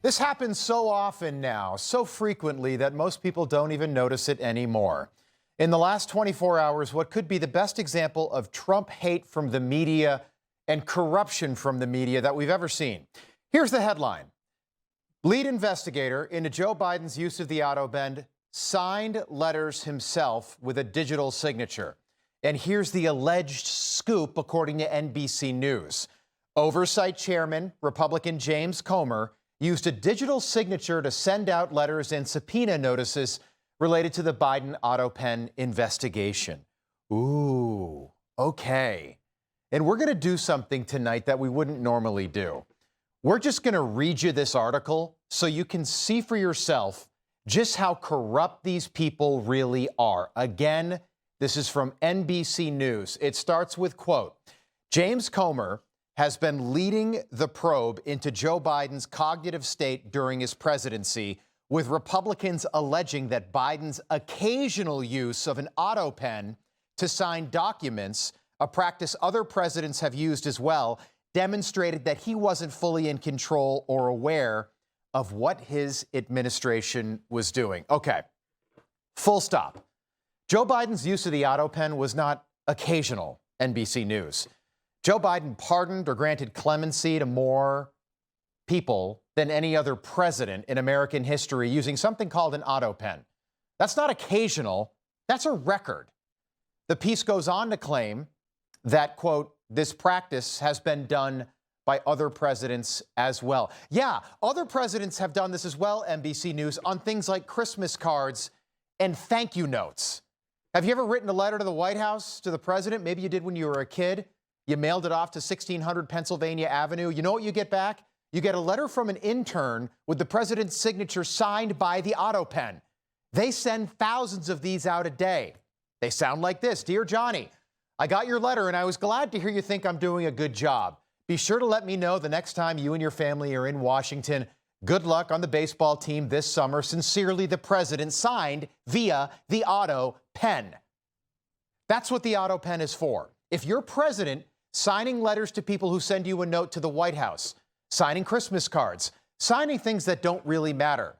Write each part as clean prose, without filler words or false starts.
This happens so often now, so frequently that most people don't even notice it anymore. In the last 24 hours, what could be the best example of Trump hate from the media and corruption from the media that we've ever seen. Here's the headline. Lead investigator into Joe Biden's use of the autopen signed letters himself with a digital signature. And here's the alleged scoop, according to NBC News. Oversight Chairman, Republican James Comer, used a digital signature to send out letters and subpoena notices related to the Biden autopen investigation. Ooh, okay. And we're going to do something tonight that we wouldn't normally do. We're just going to read you this article so you can see for yourself just how corrupt these people really are. Again, this is from NBC News. It starts with, quote, James Comer has been leading the probe into Joe Biden's cognitive state during his presidency, with Republicans alleging that Biden's occasional use of an autopen to sign documents, a practice other presidents have used as well, demonstrated that he wasn't fully in control or aware of what his administration was doing. Okay, full stop. Joe Biden's use of the autopen was not occasional, NBC News. Joe Biden pardoned or granted clemency to more people than any other president in American history using something called an autopen. That's not occasional, that's a record. The piece goes on to claim that, quote, this practice has been done by other presidents as well. Yeah, other presidents have done this as well, NBC News, on things like Christmas cards and thank you notes. Have you ever written a letter to the White House, to the president? Maybe you did when you were a kid. You mailed it off to 1600 Pennsylvania Avenue. You know what you get back? You get a letter from an intern with the president's signature signed by the autopen. They send thousands of these out a day. They sound like this. Dear Johnny, I got your letter and I was glad to hear you think I'm doing a good job. Be sure to let me know the next time you and your family are in Washington. Good luck on the baseball team this summer. Sincerely, the president, signed via the autopen. That's what the autopen is for. If you're president, signing letters to people who send you a note to the White House, signing Christmas cards, signing things that don't really matter.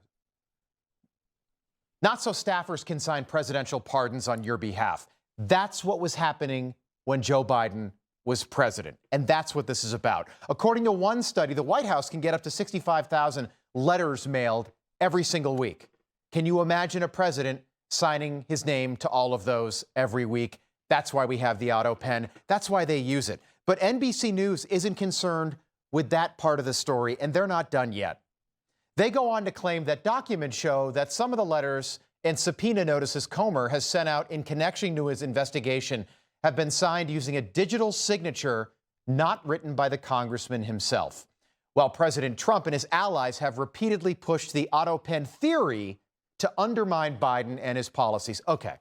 Not so staffers can sign presidential pardons on your behalf. That's what was happening when Joe Biden was president. And that's what this is about. According to one study, the White House can get up to 65,000 letters mailed every single week. Can you imagine a president signing his name to all of those every week? That's why we have the autopen. That's why they use it. But NBC News isn't concerned with that part of the story, and they're not done yet. They go on to claim that documents show that some of the letters and subpoena notices Comer has sent out in connection to his investigation have been signed using a digital signature not written by the congressman himself. While President Trump and his allies have repeatedly pushed the autopen theory to undermine Biden and his policies. Okay,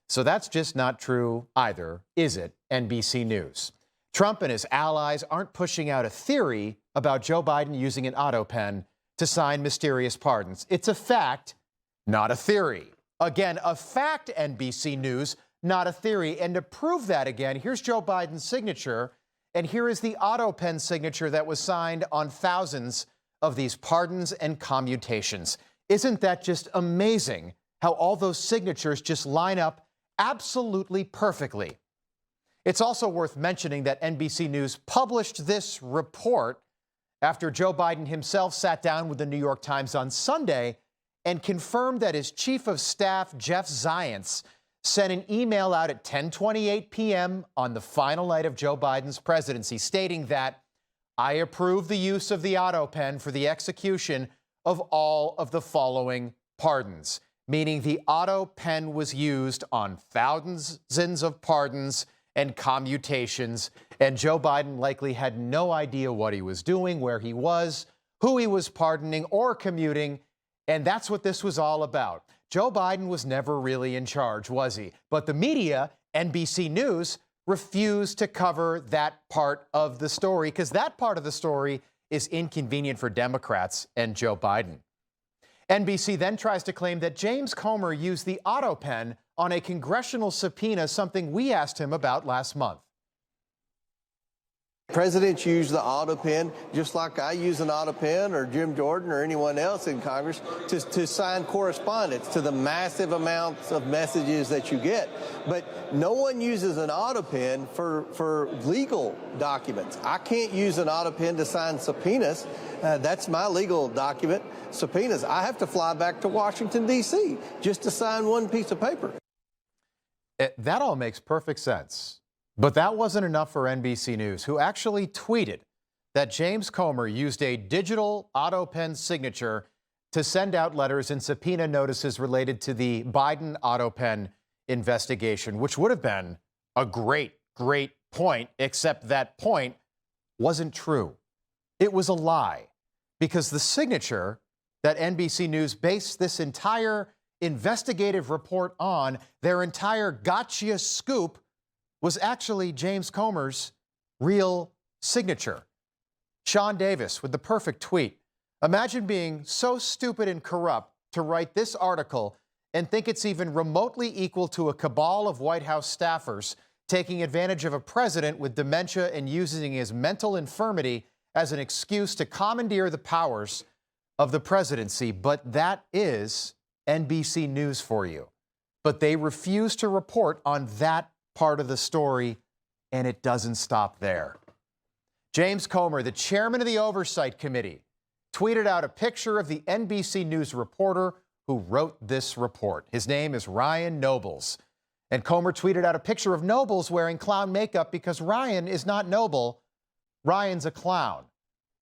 so that's just not true either, is it, NBC News? Trump and his allies aren't pushing out a theory about Joe Biden using an autopen to sign mysterious pardons. It's a fact, not a theory. Again, a fact, NBC News, not a theory. And to prove that again, here's Joe Biden's signature, and here is the autopen signature that was signed on thousands of these pardons and commutations. Isn't that just amazing how all those signatures just line up absolutely perfectly? It's also worth mentioning that NBC News published this report after Joe Biden himself sat down with the New York Times on Sunday and confirmed that his chief of staff, Jeff Zients, sent an email out at 10:28 p.m. on the final night of Joe Biden's presidency, stating that I approve the use of the autopen for the execution of all of the following pardons, meaning the autopen was used on thousands of pardons and commutations, and Joe Biden likely had no idea what he was doing, where he was, who he was pardoning or commuting, and that's what this was all about. Joe Biden was never really in charge, was he? But the media, NBC News, refused to cover that part of the story because that part of the story is inconvenient for Democrats and Joe Biden. NBC then tries to claim that James Comer used the autopen on a congressional subpoena, something we asked him about last month. Presidents use the autopen just like I use an autopen or Jim Jordan or anyone else in Congress to sign correspondence to the massive amounts of messages that you get. But no one uses an autopen for legal documents. I can't use an autopen to sign subpoenas. That's my legal document. Subpoenas. I have to fly back to Washington, D.C. just to sign one piece of paper. That all makes perfect sense. But that wasn't enough for NBC News, who actually tweeted that James Comer used a digital autopen signature to send out letters and subpoena notices related to the Biden autopen investigation, which would have been a great point, except that point wasn't true. It was a lie, because the signature that NBC News based this entire investigative report on, their entire gotcha scoop, was actually James Comer's real signature. Sean Davis with the perfect tweet. Imagine being so stupid and corrupt to write this article and think it's even remotely equal to a cabal of White House staffers taking advantage of a president with dementia and using his mental infirmity as an excuse to commandeer the powers of the presidency. But that is NBC News for you. But they refuse to report on that part of the story, and it doesn't stop there. James Comer, the chairman of the Oversight Committee, tweeted out a picture of the NBC News reporter who wrote this report. His name is Ryan Nobles. And Comer tweeted out a picture of Nobles wearing clown makeup because Ryan is not noble. Ryan's a clown.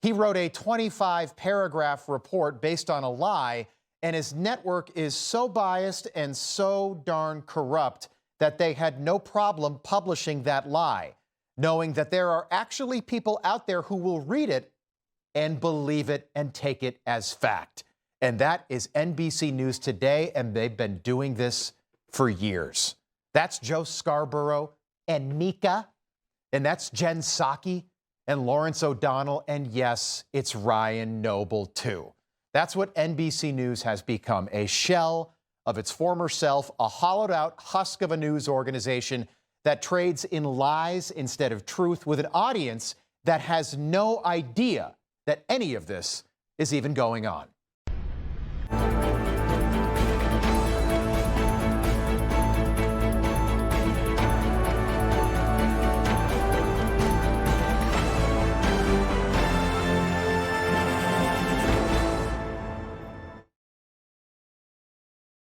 He wrote a 25-paragraph report based on a lie, and his network is so biased and so darn corrupt that they had no problem publishing that lie, knowing that there are actually people out there who will read it and believe it and take it as fact. And that is NBC News today, and they've been doing this for years. That's Joe Scarborough and Mika, and that's Jen Psaki and Lawrence O'Donnell, and yes, it's Ryan Noble too. That's what NBC News has become, a shell of its former self, a hollowed-out husk of a news organization that trades in lies instead of truth, with an audience that has no idea that any of this is even going on.